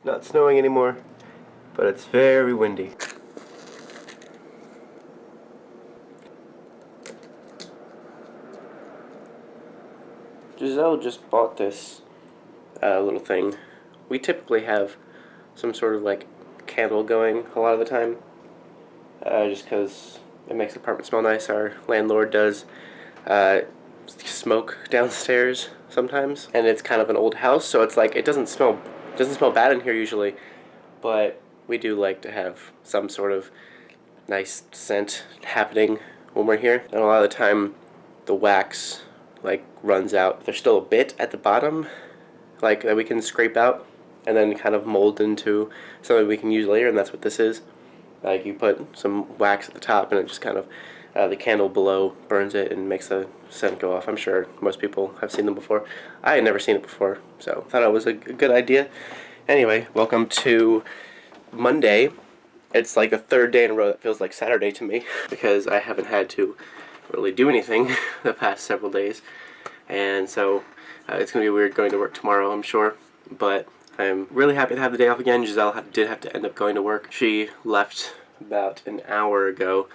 not snowing anymore, but it's very windy. Giselle just bought this little thing. We typically have some sort of like candle going a lot of the time, just because it makes the apartment smell nice. Our landlord does smoke downstairs sometimes, and it's kind of an old house, so it's like it doesn't smell bad in here usually, but we do like to have some sort of nice scent happening when we're here. And a lot of the time the wax like runs out. There's still a bit at the bottom like that we can scrape out and then kind of mold into something we can use later, and that's what this is. Like you put some wax at the top and it just kind of the candle below burns it and makes the scent go off. I'm sure most people have seen them before. I had never seen it before, so thought it was a good idea. Anyway, welcome to Monday. It's like the third day in a row that feels like Saturday to me because I haven't had to really do anything the past several days, and so it's going to be weird going to work tomorrow, I'm sure, but I'm really happy to have the day off again. Giselle did have to end up going to work. She left about an hour ago,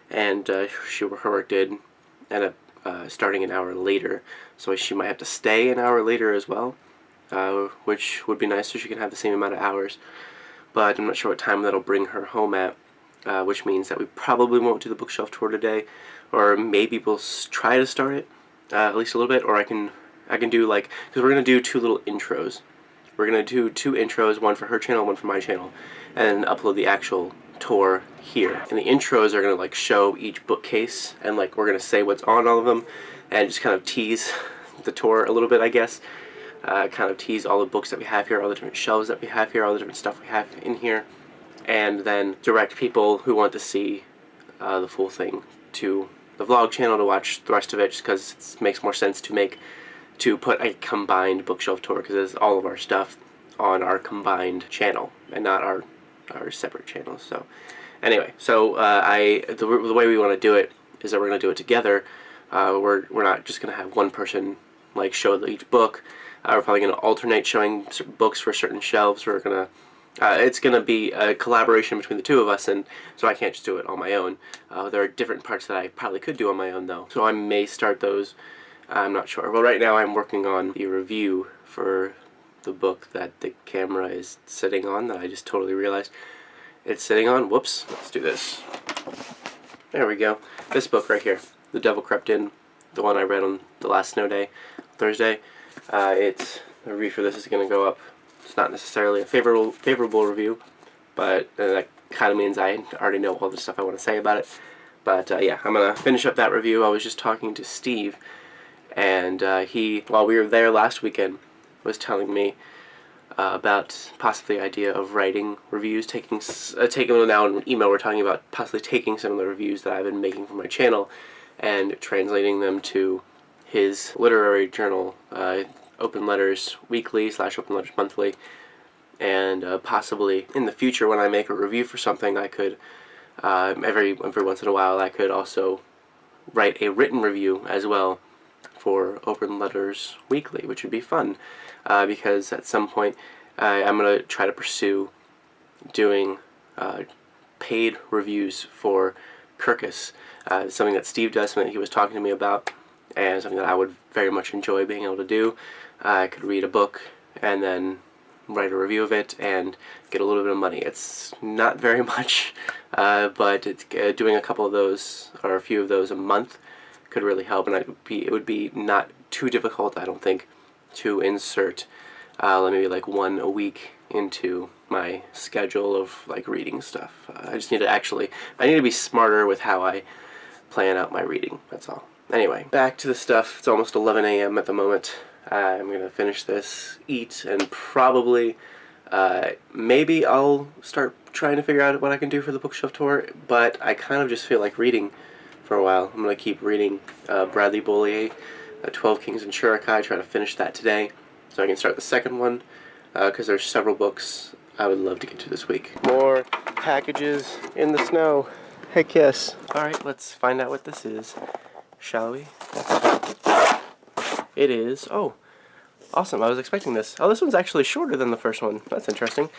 and her work did end up starting an hour later, so she might have to stay an hour later as well, which would be nice so she can have the same amount of hours, but I'm not sure what time that'll bring her home at, which means that we probably won't do the bookshelf tour today, or maybe we'll try to start it at least a little bit, or I can do like, because we're going to do two little intros. We're going to do two intros, one for her channel, one for my channel, and upload the actual tour here. And the intros are going to like show each bookcase, and like we're going to say what's on all of them, and just kind of tease the tour a little bit, I guess. Kind of tease all the books that we have here, all the different shelves that we have here, all the different stuff we have in here, and then direct people who want to see the full thing to the vlog channel to watch the rest of it, just because it makes more sense to put a combined bookshelf tour, because it's all of our stuff on our combined channel and not our separate channels. So anyway, so the way we want to do it is that we're going to do it together. We're not just going to have one person like show each book. We're probably going to alternate showing books for certain shelves. We're going to it's going to be a collaboration between the two of us, and so I can't just do it on my own. There are different parts that I probably could do on my own though, so I may start those. I'm not sure. Well, right now I'm working on the review for the book that the camera is sitting on, that I just totally realized it's sitting on. Whoops. Let's do this. There we go. This book right here, The Devil Crept In, the one I read on the last snow day, Thursday. The review for this is going to go up. It's not necessarily a favorable review, but that kind of means I already know all the stuff I want to say about it. But yeah, I'm going to finish up that review. I was just talking to Steve, and he, while we were there last weekend, was telling me about possibly the idea of writing reviews, taking now in email we're talking about possibly taking some of the reviews that I've been making for my channel and translating them to his literary journal, Open Letters Weekly / Open Letters Monthly, and possibly in the future when I make a review for something, I could every once in a while I could also write a written review as well for Open Letters Weekly, which would be fun, because at some point I'm going to try to pursue doing paid reviews for Kirkus, something that Steve does, something that he was talking to me about, and something that I would very much enjoy being able to do. I could read a book and then write a review of it and get a little bit of money. It's not very much, but it's, doing a couple of those, or a few of those a month, could really help, and it would be not too difficult, I don't think, to insert maybe like one a week into my schedule of like reading stuff. I just need to I need to be smarter with how I plan out my reading, that's all. Anyway, back to the stuff. It's almost 11 a.m. at the moment. I'm going to finish this, eat, and probably maybe I'll start trying to figure out what I can do for the bookshelf tour, but I kind of just feel like reading for a while. I'm going to keep reading Bradley Bollier, 12 Kings and Shurikai, try to finish that today so I can start the second one, because there's several books I would love to get to this week. More packages in the snow. Heck yes. Alright, let's find out what this is, shall we? It is, oh, Awesome. I was expecting this. Oh, this one's actually shorter than the first one. That's interesting.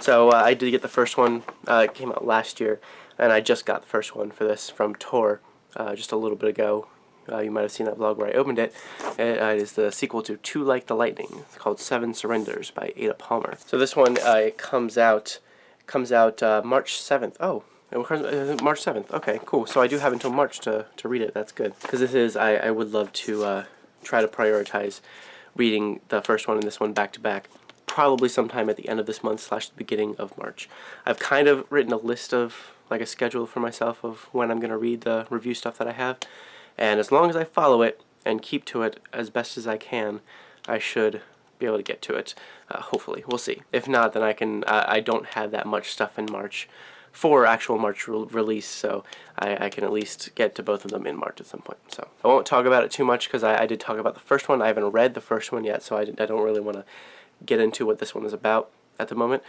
So I did get the first one. It came out last year, and I just got the first one for this from Tor just a little bit ago. You might have seen that vlog where I opened it. It is the sequel to Two Like the Lightning. It's called Seven Surrenders by Ada Palmer. So this one it comes out March 7th. Oh, March 7th. Okay, cool. So I do have until March to read it. That's good. Because this is, I would love to try to prioritize reading the first one and this one back to back. Probably sometime at the end of this month / the beginning of March. I've kind of written a list of, like a schedule for myself of when I'm going to read the review stuff that I have. And as long as I follow it and keep to it as best as I can, I should be able to get to it. Hopefully. We'll see. If not, then I don't have that much stuff in March for actual March release, so I can at least get to both of them in March at some point. So I won't talk about it too much because I did talk about the first one. I haven't read the first one yet, so I don't really want to get into what this one is about at the moment.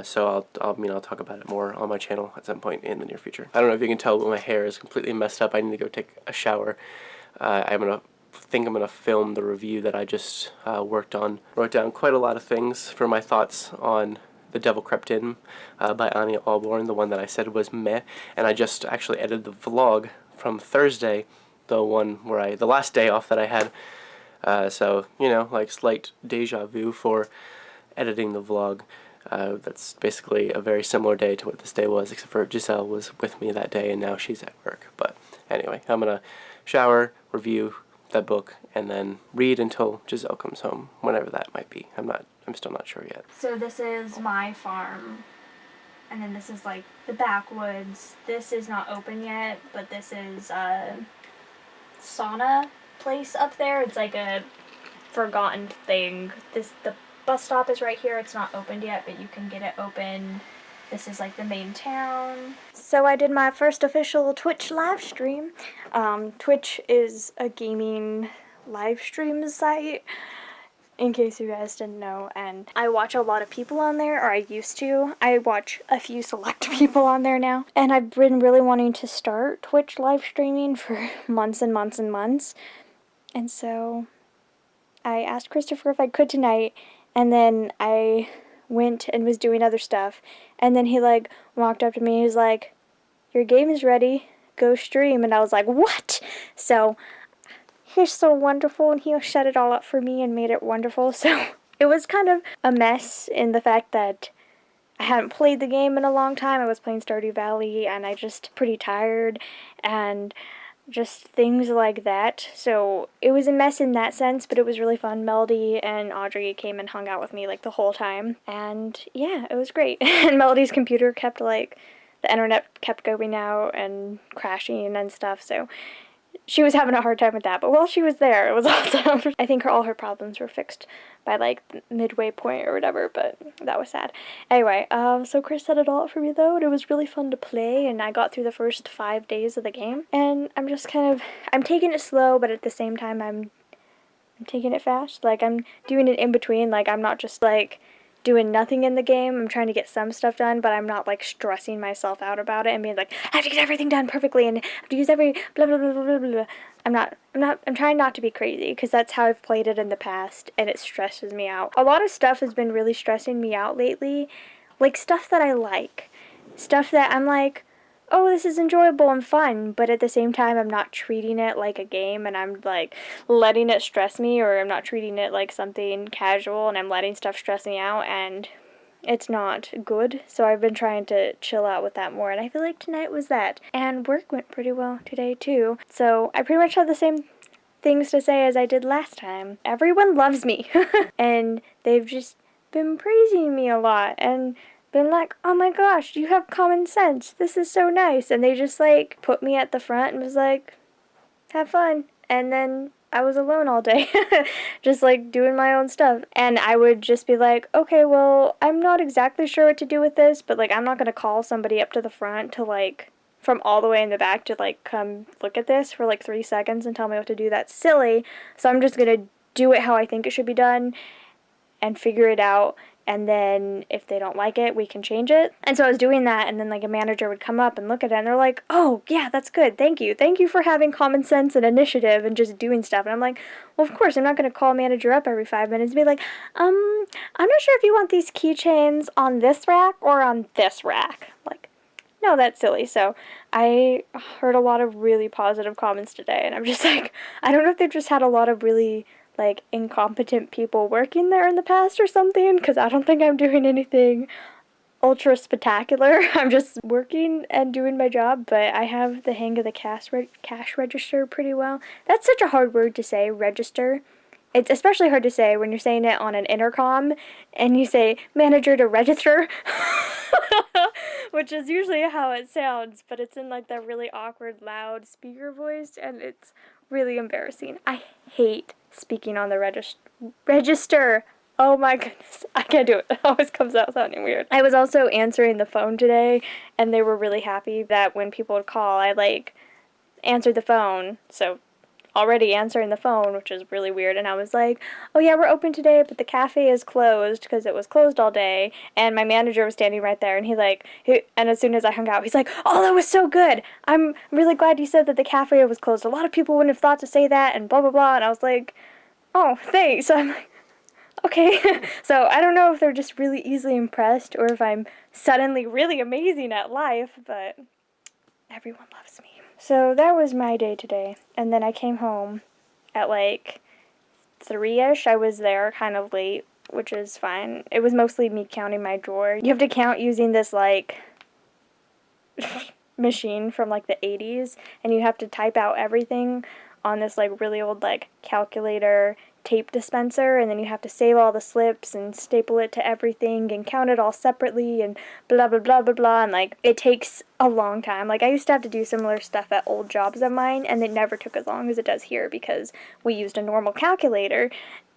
So I'll talk about it more on my channel at some point in the near future. I don't know if you can tell, but my hair is completely messed up. I need to go take a shower. I'm gonna film the review that I just worked on. Wrote down quite a lot of things for my thoughts on The Devil Crept In by Anya Allborn, the one that I said was meh, and I just actually edited the vlog from Thursday, the last day off that I had. So, you know, like slight deja vu for editing the vlog. That's basically a very similar day to what this day was, except for Giselle was with me that day and now she's at work. But anyway, I'm gonna shower, review that book, and then read until Giselle comes home, whenever that might be. I'm still not sure yet. So this is my farm, and then this is like the backwoods. This is not open yet, but this is a sauna place up there. It's like a forgotten thing. The bus stop is right here. It's not opened yet, but you can get it open. This is like the main town. So I did my first official Twitch live stream. Twitch is a gaming live stream site, in case you guys didn't know, and I watch a lot of people on there, or I used to. I watch a few select people on there now, and I've been really wanting to start Twitch live streaming for months and months and months, and so I asked Christopher if I could tonight, and then I went and was doing other stuff, and then he like walked up to me, he was like, "Your game is ready, go stream," and I was like, "What?" So he's so wonderful, and he set it all up for me and made it wonderful. So it was kind of a mess in the fact that I hadn't played the game in a long time. I was playing Stardew Valley, and I just pretty tired, and just things like that. So it was a mess in that sense, but it was really fun. Melody and Audrey came and hung out with me like the whole time, and yeah, it was great. And Melody's computer kept like, the internet kept going out and crashing and stuff, so she was having a hard time with that, but while she was there, it was awesome. I think all her problems were fixed by like the midway point or whatever, but that was sad. Anyway, so Chris set it all up for me though, and it was really fun to play, and I got through the first 5 days of the game, and I'm just I'm taking it slow, but at the same time I'm taking it fast. Like, I'm doing it in between. Like, I'm not just like doing nothing in the game. I'm trying to get some stuff done, but I'm not like stressing myself out about it and being like, I have to get everything done perfectly and I have to use every blah blah blah blah blah. I'm trying not to be crazy, because that's how I've played it in the past, and it stresses me out. A lot of stuff has been really stressing me out lately, like stuff that I like, stuff that I'm like, oh, this is enjoyable and fun, but at the same time, I'm not treating it like a game, and I'm like letting it stress me, or I'm not treating it like something casual, and I'm letting stuff stress me out, and it's not good. So I've been trying to chill out with that more, and I feel like tonight was that. And work went pretty well today too. So I pretty much have the same things to say as I did last time. Everyone loves me, and they've just been praising me a lot, and been like, oh my gosh, you have common sense, this is so nice, and they just like put me at the front and was like, have fun, and then I was alone all day, just like doing my own stuff, and I would just be like, okay, well, I'm not exactly sure what to do with this, but like, I'm not gonna call somebody up to the front to like, from all the way in the back to like, come look at this for like 3 seconds and tell me what to do. That's silly, so I'm just gonna do it how I think it should be done, and figure it out, and then if they don't like it, we can change it. And so I was doing that, and then like a manager would come up and look at it, and they're like, oh yeah, that's good, thank you for having common sense and initiative and just doing stuff. And I'm like, well, of course I'm not going to call a manager up every 5 minutes and be like, I'm not sure if you want these keychains on this rack or on this rack. Like, no, that's silly. So I heard a lot of really positive comments today, and I'm just like, I don't know if they've just had a lot of really like incompetent people working there in the past or something, because I don't think I'm doing anything ultra spectacular. I'm just working and doing my job, but I have the hang of the cash register pretty well. That's such a hard word to say, register. It's especially hard to say when you're saying it on an intercom and you say manager to register, which is usually how it sounds, but it's in like that really awkward loud speaker voice, and it's really embarrassing. I hate speaking on the register. Oh my goodness, I can't do it. It always comes out sounding weird. I was also answering the phone today, and they were really happy that when people would call, I like answered the phone. So already answering the phone, which is really weird, and I was like, oh yeah, we're open today, but the cafe is closed because it was closed all day. And my manager was standing right there, and and as soon as I hung out, he's like, oh, that was so good, I'm really glad you said that the cafe was closed, a lot of people wouldn't have thought to say that, and blah blah blah. And I was like, oh, thanks. So I'm like, okay. So I don't know if they're just really easily impressed or if I'm suddenly really amazing at life, but everyone loves me. So that was my day today, and then I came home at like 3-ish. I was there kind of late, which is fine. It was mostly me counting my drawer. You have to count using this like machine from like the 80s, and you have to type out everything on this like really old like calculator tape dispenser, and then you have to save all the slips and staple it to everything and count it all separately and blah blah blah blah blah, and like it takes a long time. Like I used to have to do similar stuff at old jobs of mine, and it never took as long as it does here because we used a normal calculator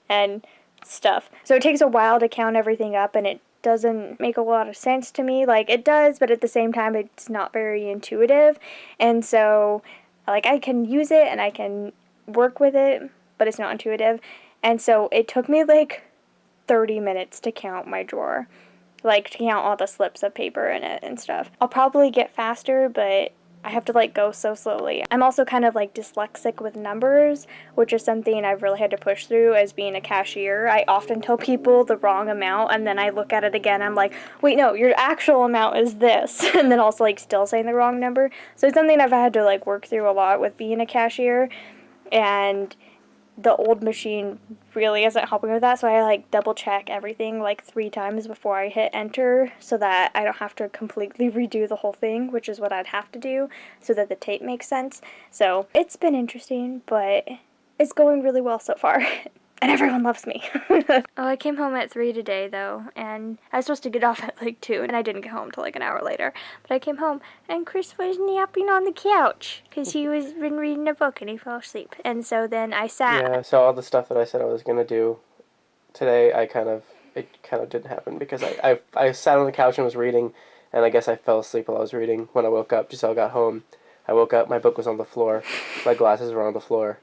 and stuff. So it takes a while to count everything up, and it doesn't make a lot of sense to me. Like it does, but at the same time it's not very intuitive. And so like I can use it and I can work with it, but it's not intuitive. And so it took me like 30 minutes to count my drawer, like to count all the slips of paper in it and stuff. I'll probably get faster, but I have to like go so slowly. I'm also kind of like dyslexic with numbers, which is something I've really had to push through as being a cashier. I often tell people the wrong amount, and then I look at it again, I'm like, wait, no, your actual amount is this, and then also like still saying the wrong number. So it's something I've had to like work through a lot with being a cashier, and the old machine really isn't helping with that, so I like double check everything like 3 times before I hit enter so that I don't have to completely redo the whole thing, which is what I'd have to do so that the tape makes sense. So it's been interesting, but it's going really well so far. And everyone loves me. Oh, I came home at 3 today, though, and I was supposed to get off at like 2, and I didn't get home till like an hour later. But I came home, and Chris was napping on the couch, because he was been reading a book, and he fell asleep. And so then I sat. Yeah, so all the stuff that I said I was going to do today, it kind of didn't happen, because I sat on the couch and was reading, and I guess I fell asleep while I was reading. When I woke up, Giselle got home. I woke up, my book was on the floor, my glasses were on the floor.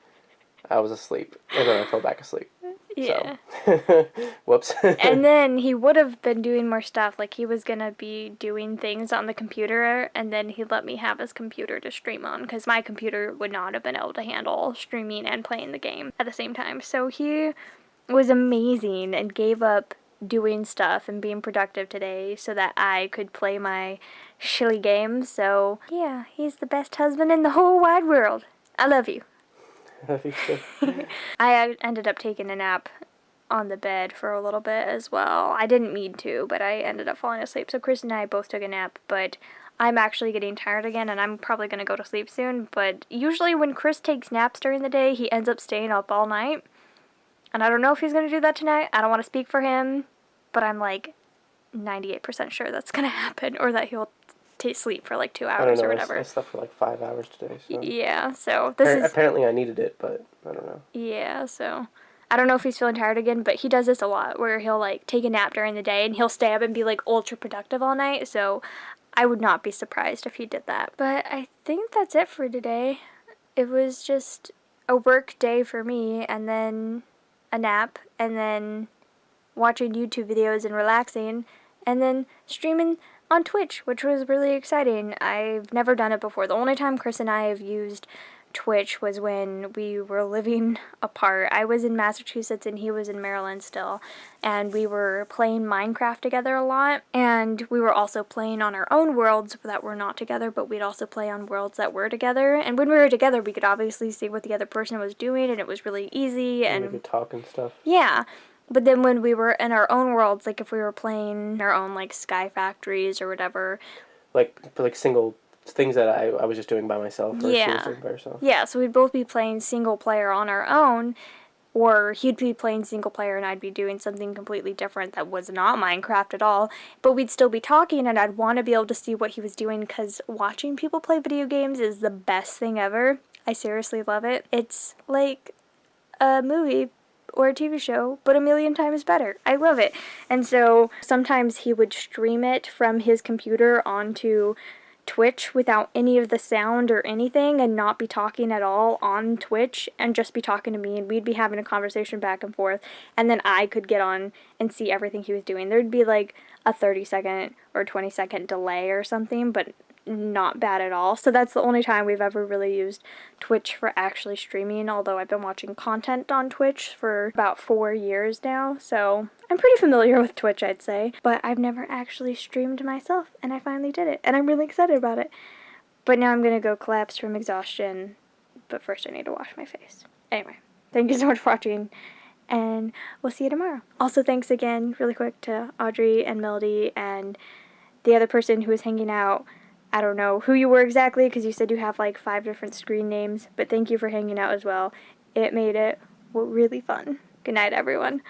I was asleep, and then I fell back asleep. Yeah. So. Whoops. And then he would have been doing more stuff. Like, he was going to be doing things on the computer, and then he let me have his computer to stream on, because my computer would not have been able to handle streaming and playing the game at the same time. So he was amazing and gave up doing stuff and being productive today so that I could play my shilly games. So, yeah, he's the best husband in the whole wide world. I love you. I ended up taking a nap on the bed for a little bit as well. I didn't mean to, but I ended up falling asleep. So Chris and I both took a nap, but I'm actually getting tired again, and I'm probably going to go to sleep soon. But usually when Chris takes naps during the day, he ends up staying up all night. And I don't know if he's going to do that tonight. I don't want to speak for him, but I'm like 98% sure that's going to happen, or that he'll sleep for like 2 hours I don't know, or whatever. I slept for like 5 hours today. So. Yeah, so this is... Apparently I needed it, but I don't know. Yeah, so... I don't know if he's feeling tired again, but he does this a lot, where he'll like take a nap during the day, and he'll stay up and be like ultra productive all night, so I would not be surprised if he did that. But I think that's it for today. It was just a work day for me, and then a nap, and then watching YouTube videos and relaxing, and then streaming on Twitch, which was really exciting. I've never done it before. The only time Chris and I have used Twitch was when we were living apart. I was in Massachusetts and he was in Maryland still, and we were playing Minecraft together a lot, and we were also playing on our own worlds that were not together, but we'd also play on worlds that were together. And when we were together, we could obviously see what the other person was doing, and it was really easy, and we could talk and stuff. yeah. But then when we were in our own worlds, like if we were playing our own like Sky Factories or whatever, like single things that I was just doing by myself, or she was doing by herself. Yeah, so we'd both be playing single player on our own, or he'd be playing single player and I'd be doing something completely different that was not Minecraft at all, but we'd still be talking, and I'd want to be able to see what he was doing, because watching people play video games is the best thing ever. I seriously love it. It's like a movie or a TV show, but a million times better. I love it. And so sometimes he would stream it from his computer onto Twitch without any of the sound or anything, and not be talking at all on Twitch, and just be talking to me, and we'd be having a conversation back and forth, and then I could get on and see everything he was doing. There'd be like a 30-second or 20-second delay or something, but not bad at all. So that's the only time we've ever really used Twitch for actually streaming, although I've been watching content on Twitch for about 4 years now, so I'm pretty familiar with Twitch, I'd say, but I've never actually streamed myself, and I finally did it, and I'm really excited about it. But now I'm gonna go collapse from exhaustion, but first I need to wash my face. Anyway, thank you so much for watching, and we'll see you tomorrow. Also, thanks again, really quick, to Audrey and Melody and the other person who was hanging out. I don't know who you were exactly, because you said you have like 5 different screen names, but thank you for hanging out as well. It made it really fun. Good night, everyone.